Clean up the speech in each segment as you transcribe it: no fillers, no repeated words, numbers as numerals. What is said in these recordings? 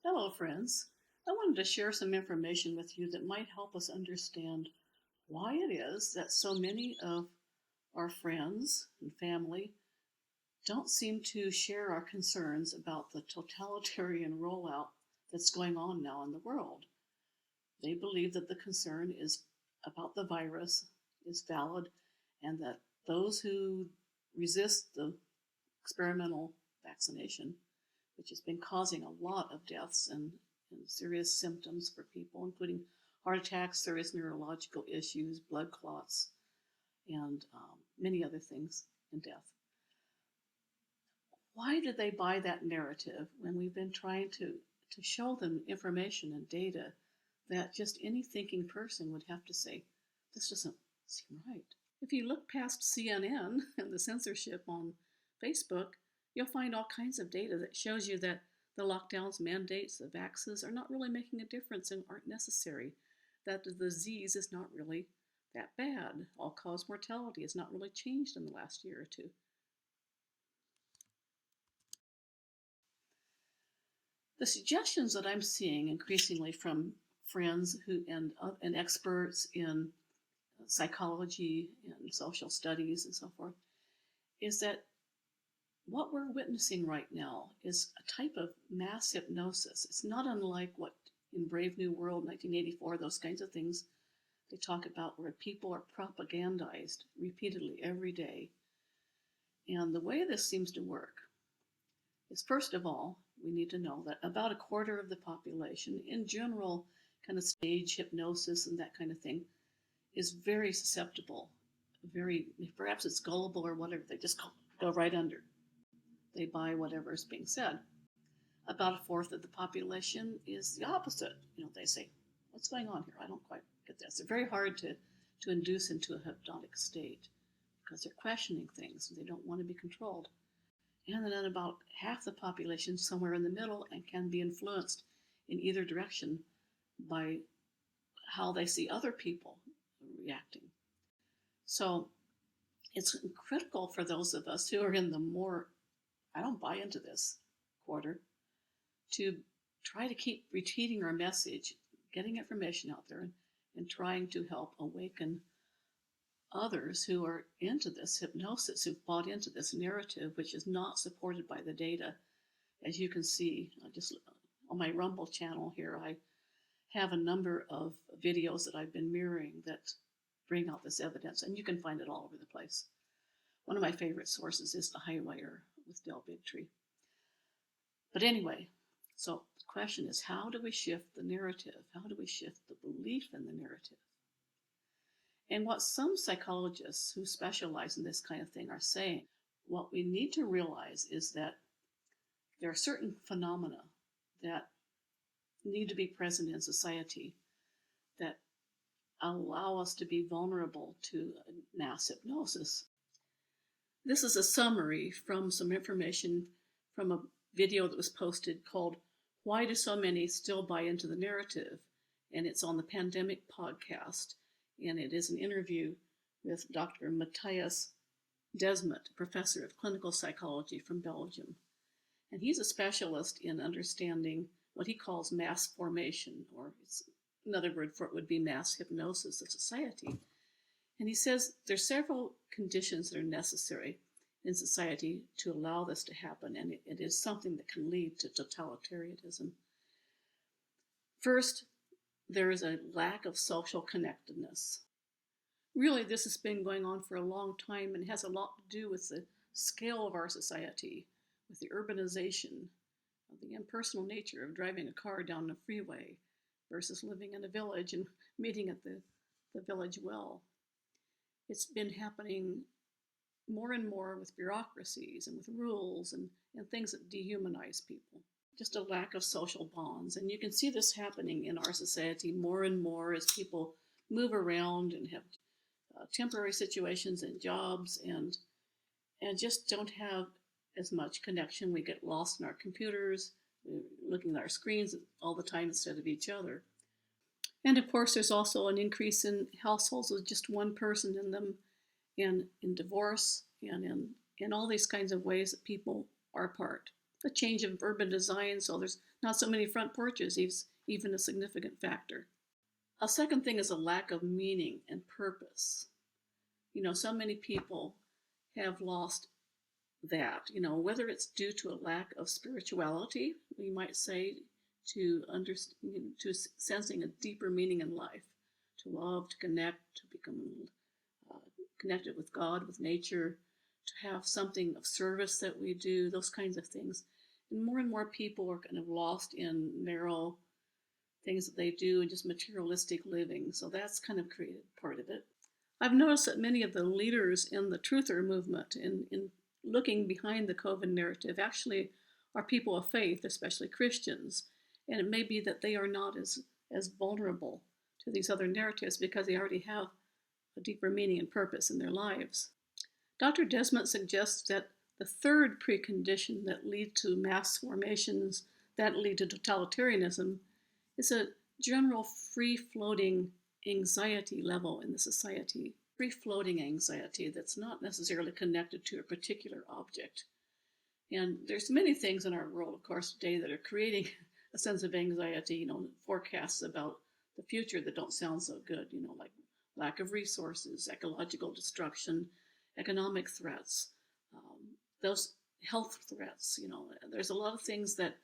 Hello, friends. I wanted to share some information with you that might help us understand why it is that so many of our friends and family don't seem to share our concerns about the totalitarian rollout that's going on now in the world. They believe that the concern is about the virus is valid and that those who resist the experimental vaccination, which has been causing a lot of deaths and serious symptoms for people, including heart attacks, serious neurological issues, blood clots, and many other things, and death. Why did they buy that narrative when we've been trying to show them information and data that just any thinking person would have to say, this doesn't seem right? If you look past CNN and the censorship on Facebook, you'll find all kinds of data that shows you that the lockdowns, mandates, the vaccines are not really making a difference and aren't necessary, that the disease is not really that bad. All-cause mortality has not really changed in the last year or two. The suggestions that I'm seeing increasingly from friends and experts in psychology and social studies and so forth is that what we're witnessing right now is a type of mass hypnosis. It's not unlike what in Brave New World, 1984, those kinds of things they talk about, where people are propagandized repeatedly every day. And the way this seems to work is, first of all, we need to know that about a quarter of the population, in general, kind of stage hypnosis and that kind of thing, is very susceptible, perhaps it's gullible or whatever. They just go right under. They buy whatever is being said. About a fourth of the population is the opposite. They say, what's going on here? I don't quite get this. They're very hard to induce into a hypnotic state because they're questioning things and they don't want to be controlled. And then about half the population somewhere in the middle and can be influenced in either direction by how they see other people reacting. So it's critical for those of us who are in the more, I don't buy into this quarter, to try to keep repeating our message, getting information out there, and trying to help awaken others who are into this hypnosis, who've bought into this narrative, which is not supported by the data. As you can see, just on my Rumble channel here, I have a number of videos that I've been mirroring that bring out this evidence, and you can find it all over the place. One of my favorite sources is The Highwire with Del Bigtree. But anyway, so the question is, how do we shift the narrative? How do we shift the belief in the narrative? And what some psychologists who specialize in this kind of thing are saying, what we need to realize is that there are certain phenomena that need to be present in society that allow us to be vulnerable to mass hypnosis. This is a summary from some information from a video that was posted called Why Do So Many Still Buy Into the Narrative? And it's on the Pandemic podcast. And it is an interview with Dr. Matthias Desmet, professor of clinical psychology from Belgium. And he's a specialist in understanding what he calls mass formation, or another word for it would be mass hypnosis of society. And he says there's several conditions that are necessary in society to allow this to happen, and it is something that can lead to totalitarianism. First, there is a lack of social connectedness. Really, this has been going on for a long time and has a lot to do with the scale of our society, with the urbanization, of the impersonal nature of driving a car down a freeway versus living in a village and meeting at the village well. It's been happening more and more with bureaucracies and with rules and things that dehumanize people. Just a lack of social bonds. And you can see this happening in our society more and more as people move around and have temporary situations and jobs and just don't have as much connection. We get lost in our computers, we're looking at our screens all the time instead of each other. And of course, there's also an increase in households with just one person in them, in divorce, and in all these kinds of ways that people are apart. A change of urban design, so there's Not so many front porches is even a significant factor. A second thing is a lack of meaning and purpose. So many people have lost that, whether it's due to a lack of spirituality, we might say, to understand, to sensing a deeper meaning in life, to love, to connect, to become connected with God, with nature, to have something of service that we do, those kinds of things. And more people are kind of lost in narrow things that they do and just materialistic living. So that's kind of created part of it. I've noticed that many of the leaders in the truther movement, in looking behind the COVID narrative, actually are people of faith, especially Christians. And it may be that they are not as vulnerable to these other narratives because they already have a deeper meaning and purpose in their lives. Dr. Desmet suggests that the third precondition that lead to mass formations that lead to totalitarianism is a general free-floating anxiety level in the society. Free-floating anxiety that's not necessarily connected to a particular object. And there's many things in our world, of course, today that are creating a sense of anxiety, forecasts about the future that don't sound so good, like lack of resources, ecological destruction, economic threats, those health threats. There's a lot of things that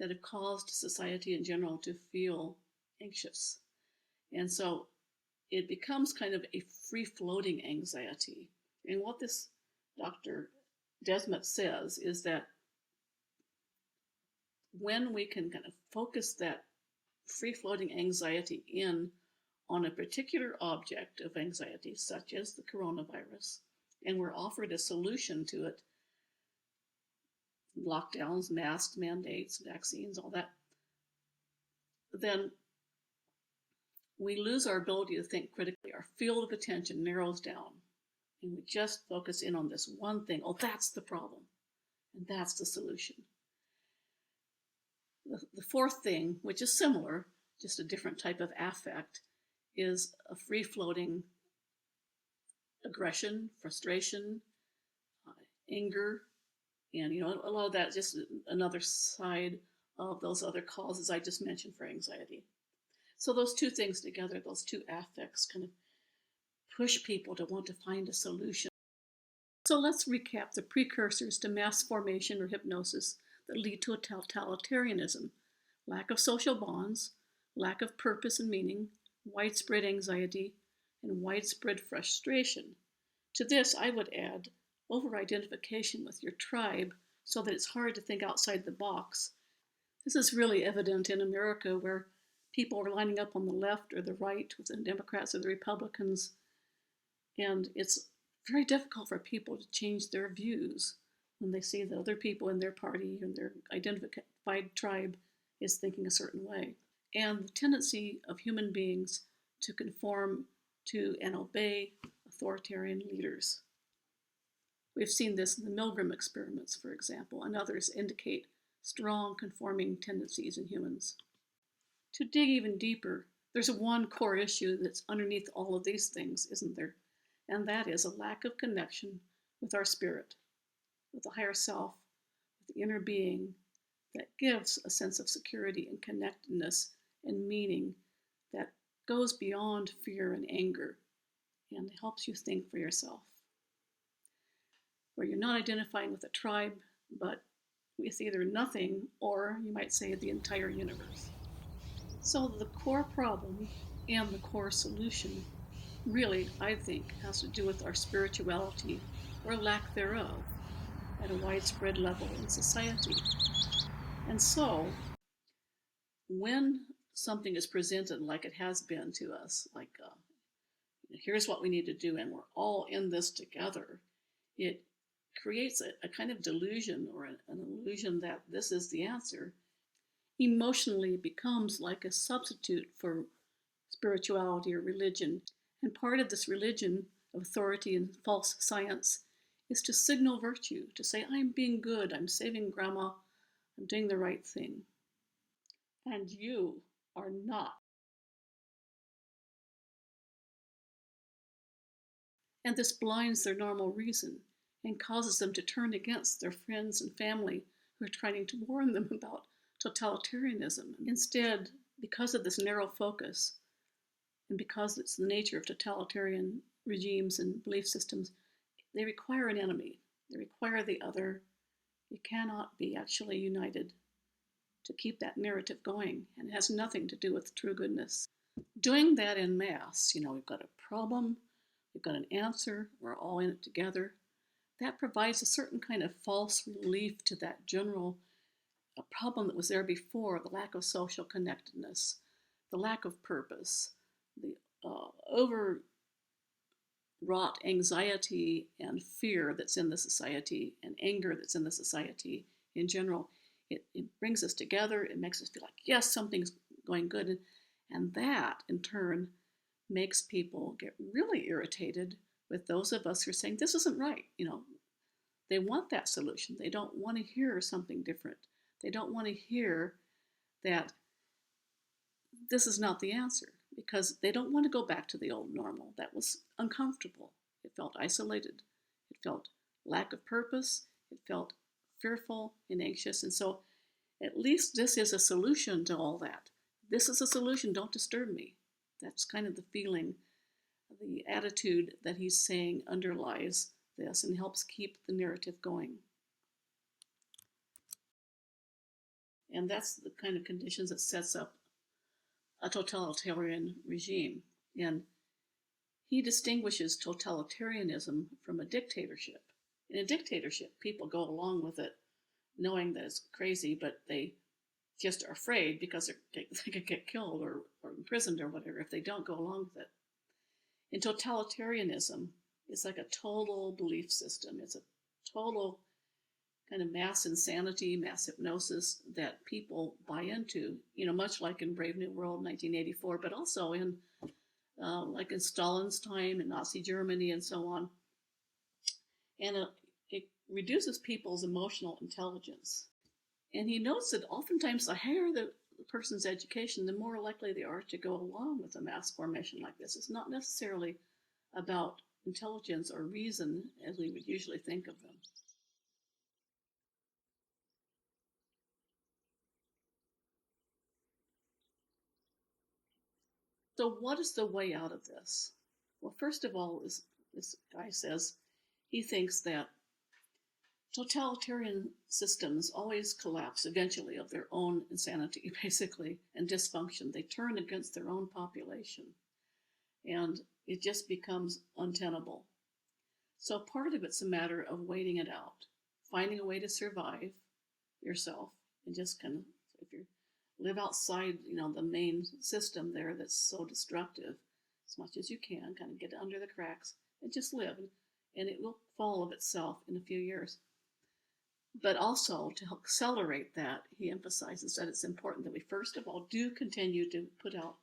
have caused society in general to feel anxious. And so it becomes kind of a free-floating anxiety. And what this Dr. Desmet says is that when we can kind of focus that free-floating anxiety in on a particular object of anxiety, such as the coronavirus, and we're offered a solution to it, lockdowns, masks, mandates, vaccines, all that, then we lose our ability to think critically. Our field of attention narrows down, and we just focus in on this one thing. Oh, that's the problem, and that's the solution. The fourth thing, which is similar, just a different type of affect, is a free-floating aggression, frustration, anger, and a lot of that is just another side of those other causes I just mentioned for anxiety. So those two things together, those two affects, kind of push people to want to find a solution. So let's recap the precursors to mass formation or hypnosis that lead to a totalitarianism: lack of social bonds, lack of purpose and meaning, widespread anxiety, and widespread frustration. To this, I would add over-identification with your tribe so that it's hard to think outside the box. This is really evident in America, where people are lining up on the left or the right with the Democrats or the Republicans, and it's very difficult for people to change their views when they see that other people in their party and their identified tribe is thinking a certain way. And the tendency of human beings to conform to and obey authoritarian leaders. We've seen this in the Milgram experiments, for example, and others indicate strong conforming tendencies in humans. To dig even deeper, there's one core issue that's underneath all of these things, isn't there? And that is a lack of connection with our spirit, with the higher self, with the inner being that gives a sense of security and connectedness and meaning that goes beyond fear and anger and helps you think for yourself. Where you're not identifying with a tribe, but with either nothing or, you might say, the entire universe. So the core problem and the core solution really, I think, has to do with our spirituality, or lack thereof, at a widespread level in society. And so, when something is presented like it has been to us, like here's what we need to do and we're all in this together, it creates a kind of delusion or an illusion that this is the answer. Emotionally, it becomes like a substitute for spirituality or religion. And part of this religion of authority and false science is to signal virtue, to say, I'm being good, I'm saving grandma, I'm doing the right thing. And you are not. And this blinds their normal reason and causes them to turn against their friends and family who are trying to warn them about totalitarianism. Instead, because of this narrow focus, and because it's the nature of totalitarian regimes and belief systems, they require an enemy. They require the other. You cannot be actually united to keep that narrative going, and it has nothing to do with true goodness. Doing that in mass, we've got a problem, we've got an answer, we're all in it together. That provides a certain kind of false relief to that general problem that was there before, the lack of social connectedness, the lack of purpose, the overwrought anxiety and fear that's in the society, and anger that's in the society in general. It brings us together. It makes us feel like, yes, something's going good. And that, in turn, makes people get really irritated with those of us who are saying, this isn't right. They want that solution. They don't want to hear something different. They don't want to hear that this is not the answer, because they don't want to go back to the old normal. That was uncomfortable. It felt isolated. It felt lack of purpose. It felt fearful and anxious. And so at least this is a solution to all that. This is a solution. Don't disturb me. That's kind of the feeling, the attitude that he's saying underlies this and helps keep the narrative going. And that's the kind of conditions that sets up a totalitarian regime. And he distinguishes totalitarianism from a dictatorship. In a dictatorship, people go along with it knowing that it's crazy, but they just are afraid because they could get killed or imprisoned or whatever if they don't go along with it. In totalitarianism, it's like a total belief system. It's a total kind of mass insanity, mass hypnosis that people buy into, much like in Brave New World 1984, but also in like in Stalin's time in Nazi Germany and so on. And it reduces people's emotional intelligence. And he notes that oftentimes the higher the person's education, the more likely they are to go along with a mass formation like this. It's not necessarily about intelligence or reason as we would usually think of them. So what is the way out of this? Well, first of all, this guy says he thinks that totalitarian systems always collapse eventually of their own insanity, basically, and dysfunction. They turn against their own population, and it just becomes untenable. So part of it's a matter of waiting it out, finding a way to survive yourself, and just kind of, if you live outside, the main system there that's so destructive, as much as you can, kind of get under the cracks and just live, and it will fall of itself in a few years. But also, to accelerate that, he emphasizes that it's important that we first of all do continue to put out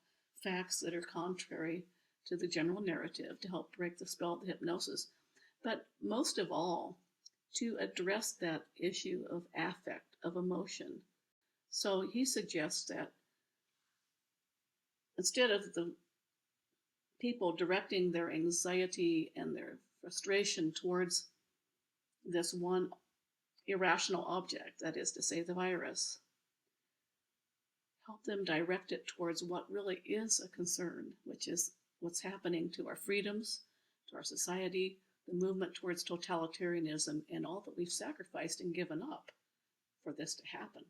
facts that are contrary to the general narrative to help break the spell of the hypnosis. But most of all, to address that issue of affect, of emotion. So he suggests that instead of the people directing their anxiety and their frustration towards this one irrational object, that is to say, the virus, help them direct it towards what really is a concern, which is what's happening to our freedoms, to our society, the movement towards totalitarianism, and all that we've sacrificed and given up for this to happen.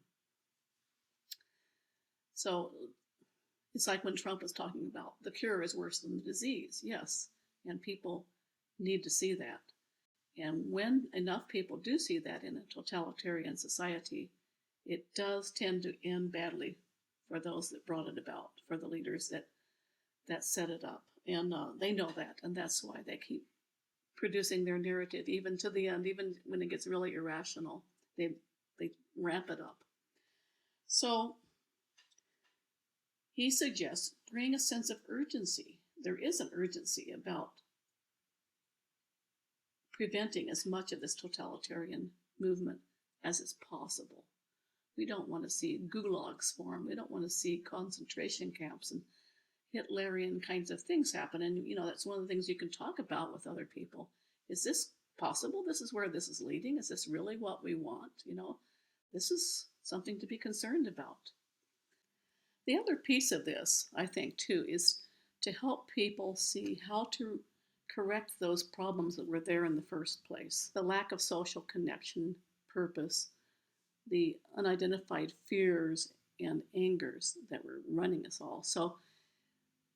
So it's like when Trump was talking about the cure is worse than the disease. Yes, and people need to see that. And when enough people do see that in a totalitarian society, it does tend to end badly for those that brought it about, for the leaders that set it up. And they know that, and that's why they keep producing their narrative, even to the end, even when it gets really irrational. They ramp it up. So he suggests bring a sense of urgency. There is an urgency about preventing as much of this totalitarian movement as is possible. We don't want to see gulags form. We don't want to see concentration camps and Hitlerian kinds of things happen. And, that's one of the things you can talk about with other people. Is this possible? This is where this is leading. Is this really what we want? This is something to be concerned about. The other piece of this, I think, too, is to help people see how to correct those problems that were there in the first place. The lack of social connection, purpose, the unidentified fears and angers that were running us all. So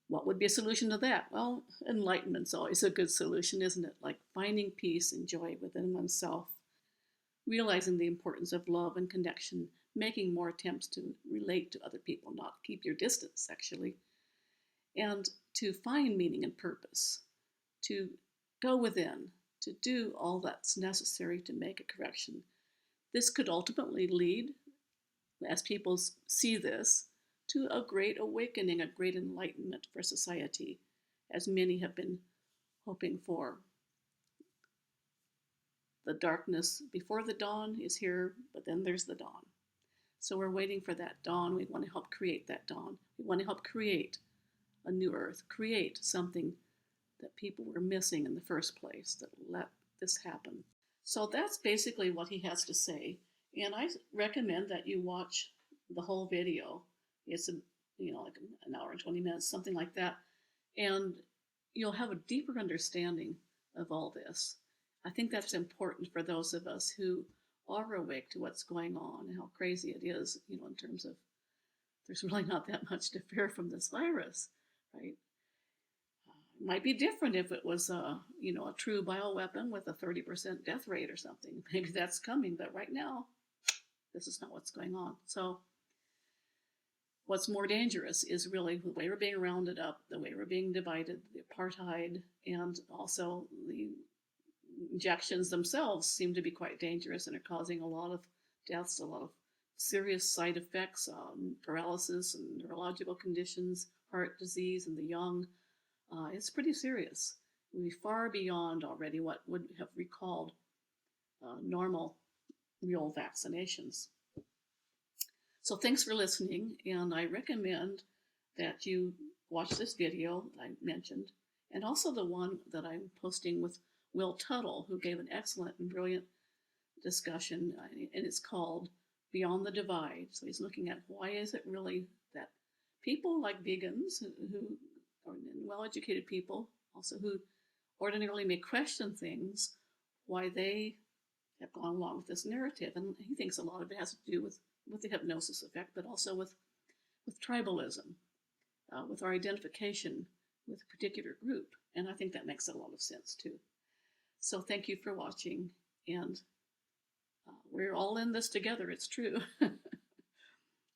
what would be a solution to that? Well, enlightenment's always a good solution, isn't it? Like finding peace and joy within oneself, realizing the importance of love and connection, making more attempts to relate to other people, not keep your distance actually, and to find meaning and purpose, to go within, to do all that's necessary to make a correction. This could ultimately lead, as people see this, to a great awakening, a great enlightenment for society, as many have been hoping for. The darkness before the dawn is here, but then there's the dawn. So we're waiting for that dawn. We want to help create that dawn. We want to help create a new earth, create something that people were missing in the first place, that let this happen. So that's basically what he has to say. And I recommend that you watch the whole video. It's like an hour and 20 minutes, something like that. And you'll have a deeper understanding of all this. I think that's important for those of us who are awake to what's going on and how crazy it is, in terms of there's really not that much to fear from this virus, right? It might be different if it was a true bioweapon with a 30% death rate or something. Maybe that's coming, but right now, this is not what's going on. So what's more dangerous is really the way we're being rounded up, the way we're being divided, the apartheid, and also the injections themselves seem to be quite dangerous and are causing a lot of deaths, a lot of serious side effects, paralysis and neurological conditions, heart disease in the young. It's pretty serious. We're far beyond already what would have recalled normal, real vaccinations. So thanks for listening, and I recommend that you watch this video that I mentioned, and also the one that I'm posting with Will Tuttle, who gave an excellent and brilliant discussion, and it's called Beyond the Divide. So he's looking at why is it really that people like vegans who are well-educated people, also who ordinarily may question things, why they have gone along with this narrative. And he thinks a lot of it has to do with the hypnosis effect, but also with tribalism, with our identification with a particular group. And I think that makes a lot of sense too. So thank you for watching, and we're all in this together, it's true,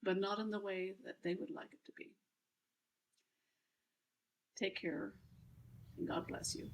but not in the way that they would like it to be. Take care, and God bless you.